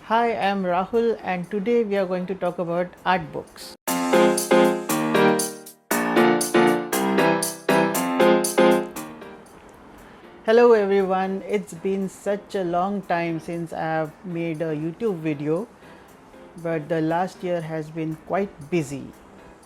Hi, I'm Rahul, and today we are going to talk about art books. Hello everyone, it's been such a long time since I have made a YouTube video, but the last year has been quite busy.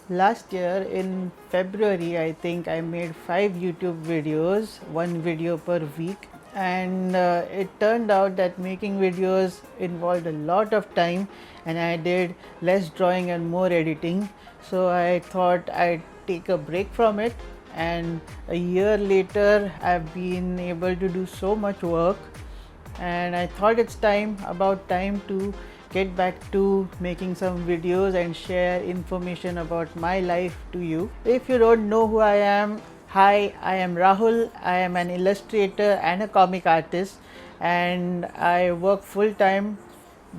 Last year in February, I think I made 5 YouTube videos, one video per week, and it turned out that making videos involved a lot of time, and I did less drawing and more editing. So I thought I'd take a break from it, and a year later I've been able to do so much work, and I thought it's about time to get back to making some videos and share information about my life to you. If you don't know who I am, hi, I am Rahul. I am an illustrator and a comic artist, and I work full time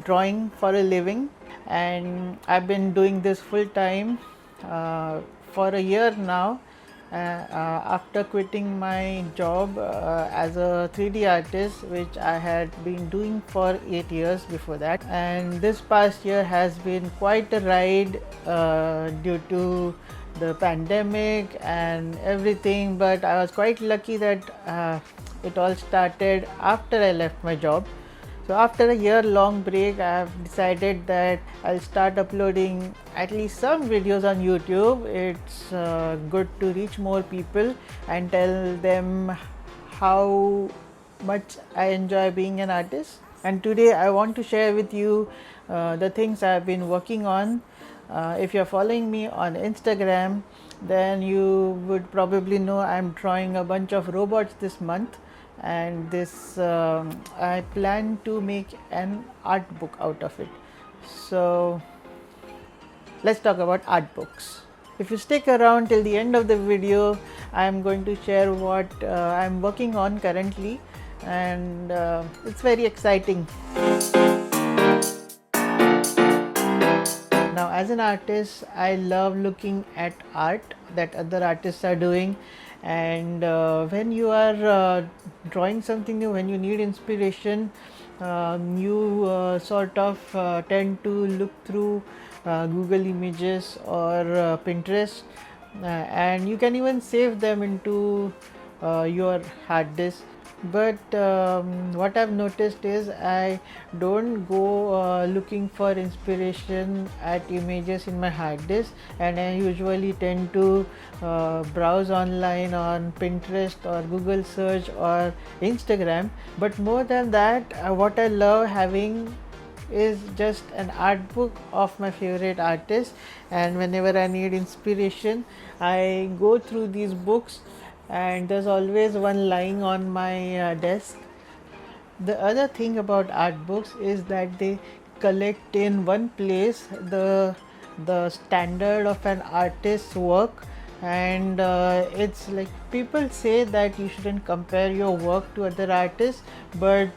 drawing for a living, and I've been doing this full time for a year now. After quitting my job as a 3D artist, which I had been doing for 8 years before that, and this past year has been quite a ride due to the pandemic and everything, but I was quite lucky that it all started after I left my job. So after a year long break, I have decided that I'll start uploading at least some videos on YouTube. It's good to reach more people and tell them how much I enjoy being an artist. And today I want to share with you the things I've been working on. If you're following me on Instagram, then you would probably know I'm drawing a bunch of robots this month, and this I plan to make an art book out of it. So let's talk about art books. If you stick around till the end of the video, I am going to share what I'm working on currently, and it's very exciting. Now, as an artist, I love looking at art that other artists are doing, and when you are drawing something new, when you need inspiration, you sort of tend to look through Google Images or Pinterest, and you can even save them into your hard disk. But what I've noticed is I don't go looking for inspiration at images in my hard disk, and I usually tend to browse online on Pinterest or Google search or Instagram. But more than that, what I love having is just an art book of my favorite artists, and whenever I need inspiration, I go through these books, and there's always one lying on my desk. The other thing about art books is that they collect in one place the standard of an artist's work, and it's like people say that you shouldn't compare your work to other artists, but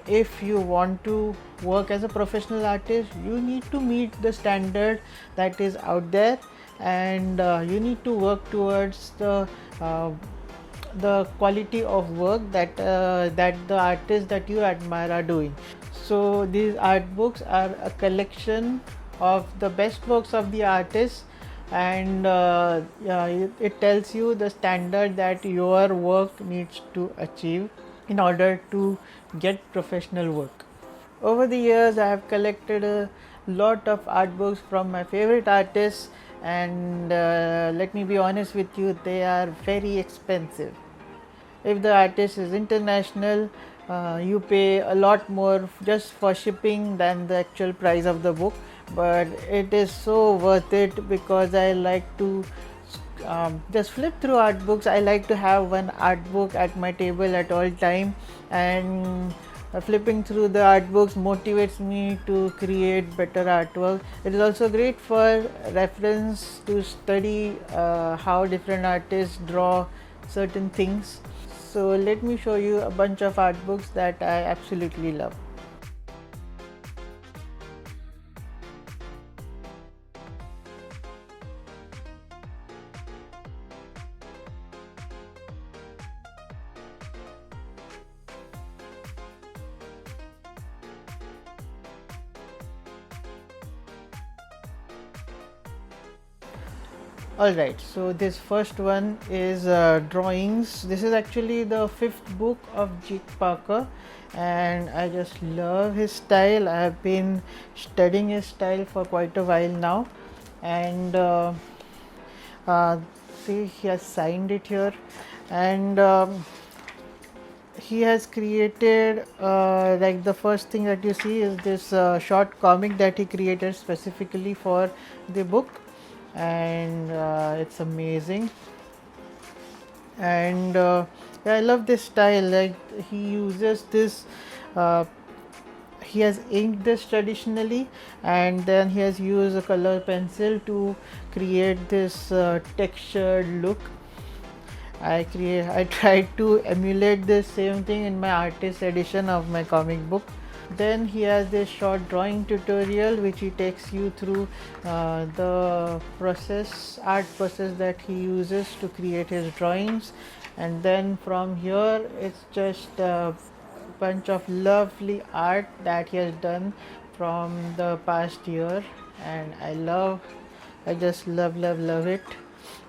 if you want to work as a professional artist, you need to meet the standard that is out there, and you need to work towards the quality of work that the artists that you admire are doing. So these art books are a collection of the best works of the artists, and yeah, it tells you the standard that your work needs to achieve in order to get professional work. Over the years, I have collected a lot of art books from my favorite artists, and let me be honest with you, they are very expensive. If the artist is international, you pay a lot more just for shipping than the actual price of the book, but it is so worth it because I like to just flip through art books. I like to have one art book at my table at all time, and flipping through the art books motivates me to create better artwork. It is also great for reference to study how different artists draw certain things. So let me show you a bunch of art books that I absolutely love. Alright, so this first one is drawings. This is actually the fifth book of Jake Parker, and I just love his style. I have been studying his style for quite a while now, and uh, see, he has signed it here, and he has created like the first thing that you see is this short comic that he created specifically for the book, and it's amazing. And yeah, I love this style. Like he uses this he has inked this traditionally, and then he has used a color pencil to create this textured look. I tried to emulate this same thing in my artist edition of my comic book. Then he has this short drawing tutorial which he takes you through the art process that he uses to create his drawings, and then from here it's just a bunch of lovely art that he has done from the past year, and I just love it.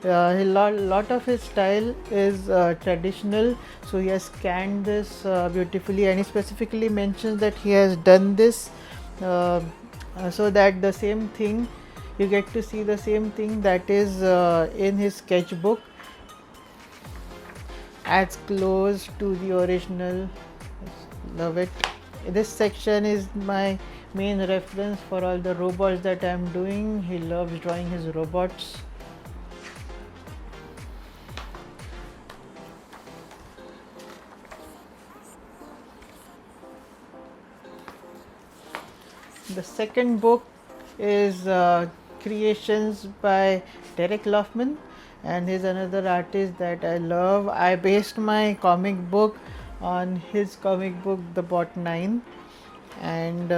A lot of his style is traditional, so he has scanned this beautifully, and he specifically mentions that he has done this so that the same thing, you get to see the same thing that is in his sketchbook as close to the original. Love it. This section is my main reference for all the robots that I am doing. He loves drawing his robots. The second book is creations by Derek Loffman, and he's another artist that I love. I based my comic book on his comic book The Bot 9, and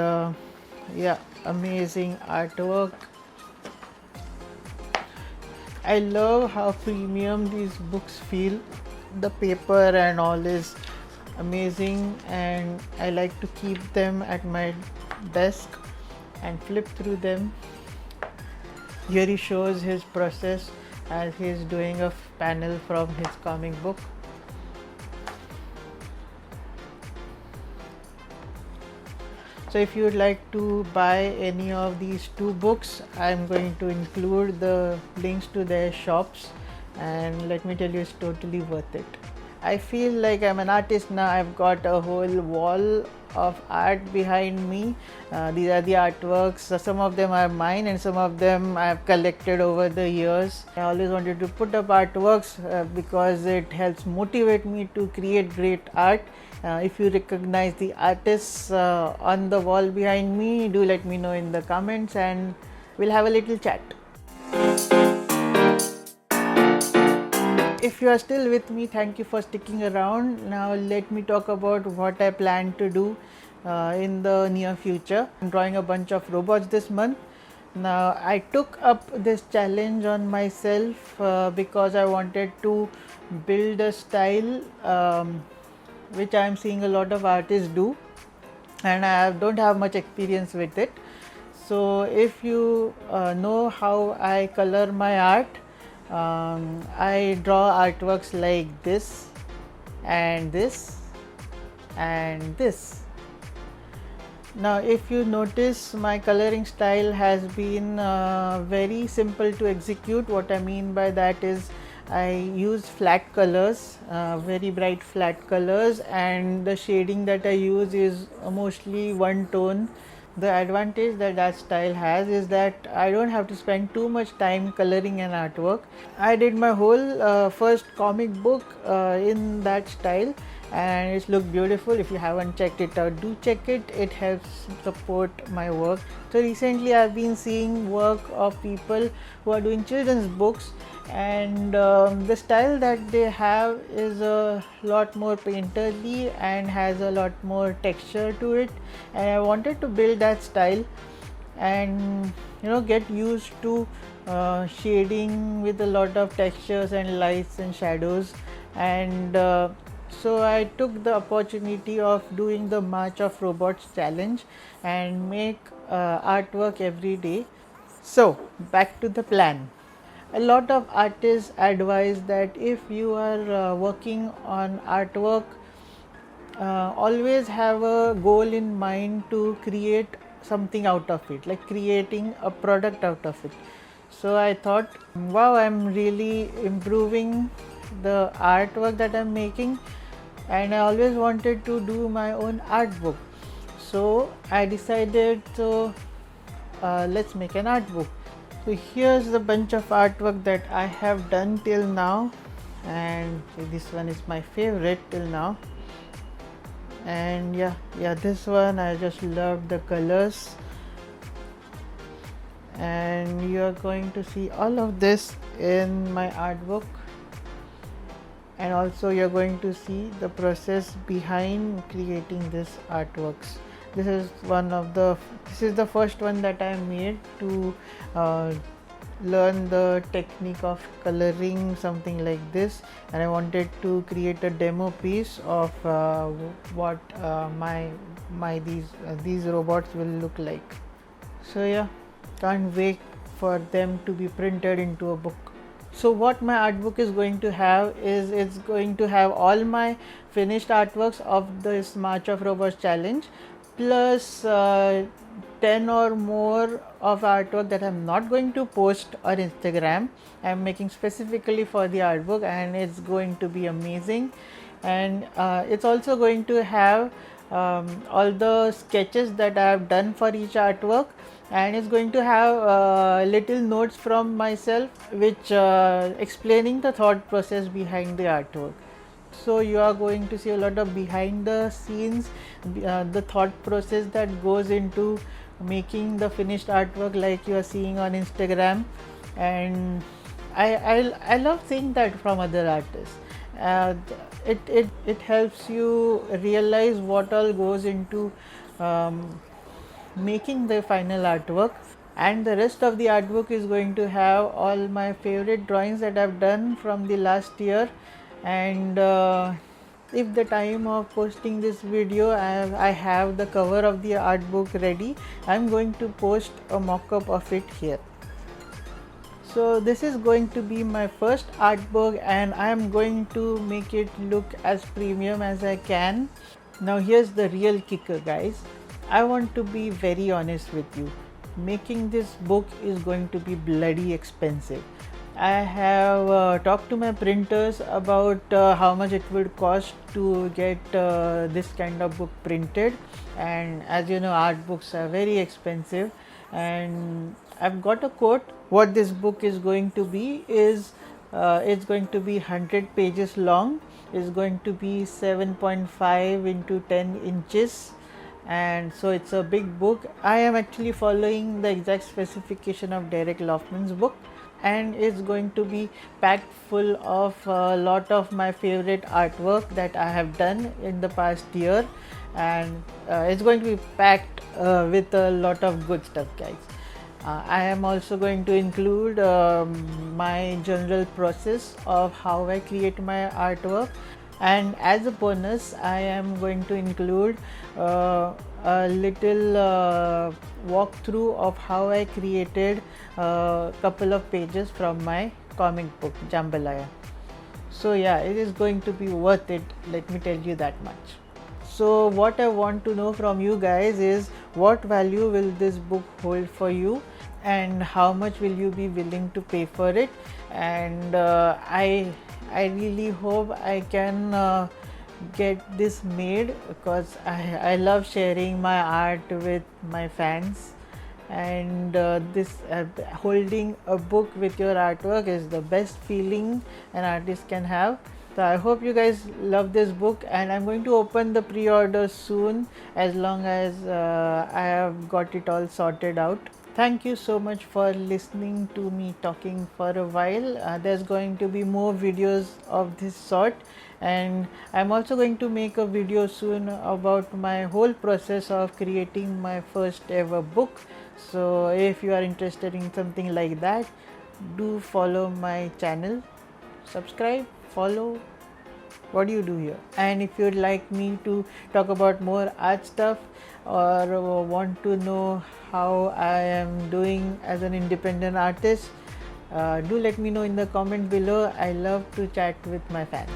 yeah, amazing artwork. I love how premium these books feel. The paper and all is amazing, and I like to keep them at my desk and flip through them. Here he shows his process as he is doing a panel from his comic book. So if you would like to buy any of these two books, I am going to include the links to their shops, and let me tell you, it's totally worth it. I feel like I'm an artist now. I've got a whole wall of art behind me. These are the artworks. Some of them are mine and some of them I've collected over the years. I always wanted to put up artworks because it helps motivate me to create great art. If you recognize the artists on the wall behind me, do let me know in the comments and we'll have a little chat. If you are still with me, thank you for sticking around. Now let me talk about what I plan to do in the near future. I'm drawing a bunch of robots this month. Now I took up this challenge on myself because I wanted to build a style which I am seeing a lot of artists do, and I don't have much experience with it. So if you know how I color my art, I draw artworks like this and this and this. Now if you notice, my coloring style has been very simple to execute. What I mean by that is I use flat colors, very bright flat colors, and the shading that I use is mostly one tone. The advantage that that style has is that I don't have to spend too much time coloring an artwork. I did my whole first comic book in that style, and it's looked beautiful. If you haven't checked it out, do check it. It helps support my work. So recently I've been seeing work of people who are doing children's books, and the style that they have is a lot more painterly and has a lot more texture to it, and I wanted to build that style and get used to shading with a lot of textures and lights and shadows. And so I took the opportunity of doing the March of Robots challenge and make artwork every day. So back to the plan. A lot of artists advise that if you are working on artwork, always have a goal in mind to create something out of it, like creating a product out of it. So I thought, wow, I'm really improving the artwork that I'm making, and I always wanted to do my own art book. So I decided, so let's make an art book. So here's the bunch of artwork that I have done till now, and this one is my favorite till now. And yeah, this one I just love the colors, and you are going to see all of this in my art book, and also you're going to see the process behind creating this artworks. This is the first one that I made to learn the technique of coloring something like this, and I wanted to create a demo piece of what these robots will look like. So yeah, can't wait for them to be printed into a book. So what my art book is going to have is, it's going to have all my finished artworks of this March of Robots challenge, plus 10 or more of artwork that I'm not going to post on Instagram. I'm making specifically for the art book, and it's going to be amazing. And it's also going to have all the sketches that I have done for each artwork, and it's going to have little notes from myself which explaining the thought process behind the artwork. So you are going to see a lot of behind the scenes, the thought process that goes into making the finished artwork like you are seeing on Instagram. And I love seeing that from other artists. It helps you realize what all goes into making the final artwork. And the rest of the artwork is going to have all my favorite drawings that I've done from the last year. And if the time of posting this video I have the cover of the art book ready, I'm going to post a mock-up of it here. So this is going to be my first art book, and I am going to make it look as premium as I can. Now here's the real kicker, guys. I want to be very honest with you. Making this book is going to be bloody expensive. I have talked to my printers about how much it would cost to get this kind of book printed, and as you know, art books are very expensive. And I've got a quote. What this book is going to be is it's going to be 100 pages long. It's going to be 7.5 into 10 inches, and so it's a big book. I am actually following the exact specification of Derek Laufman's book, and it's going to be packed full of a lot of my favorite artwork that I have done in the past year. And it's going to be packed with a lot of good stuff, guys. I am also going to include my general process of how I create my artwork, and as a bonus I am going to include a little walkthrough of how I created a couple of pages from my comic book Jambalaya. So yeah, it is going to be worth it, let me tell you that much. So what I want to know from you guys is, what value will this book hold for you, and how much will you be willing to pay for it? And I really hope I can get this made, because I love sharing my art with my fans, and this holding a book with your artwork is the best feeling an artist can have. So I hope you guys love this book, and I'm going to open the pre-order soon, as long as I have got it all sorted out. Thank you so much for listening to me talking for a while. There's going to be more videos of this sort, and I'm also going to make a video soon about my whole process of creating my first ever book. So if you are interested in something like that, do follow my channel, subscribe, follow. What do you do here? And if you'd like me to talk about more art stuff, or want to know how I am doing as an independent artist, Do let me know in the comment below. I love to chat with my fans.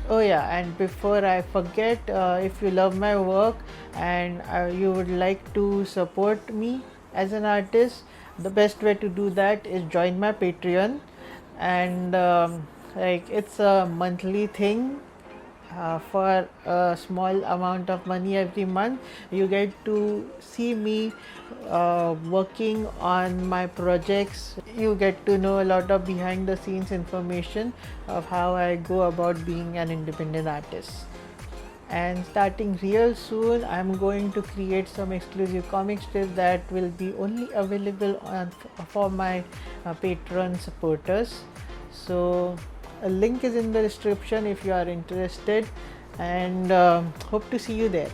Oh yeah, and before I forget, if you love my work and you would like to support me as an artist, the best way to do that is join my Patreon. And like, it's a monthly thing. For a small amount of money every month, you get to see me working on my projects. You get to know a lot of behind the scenes information of how I go about being an independent artist. And starting real soon, I'm going to create some exclusive comic strips that will be only available for my Patreon supporters. So a link is in the description if you are interested, and hope to see you there.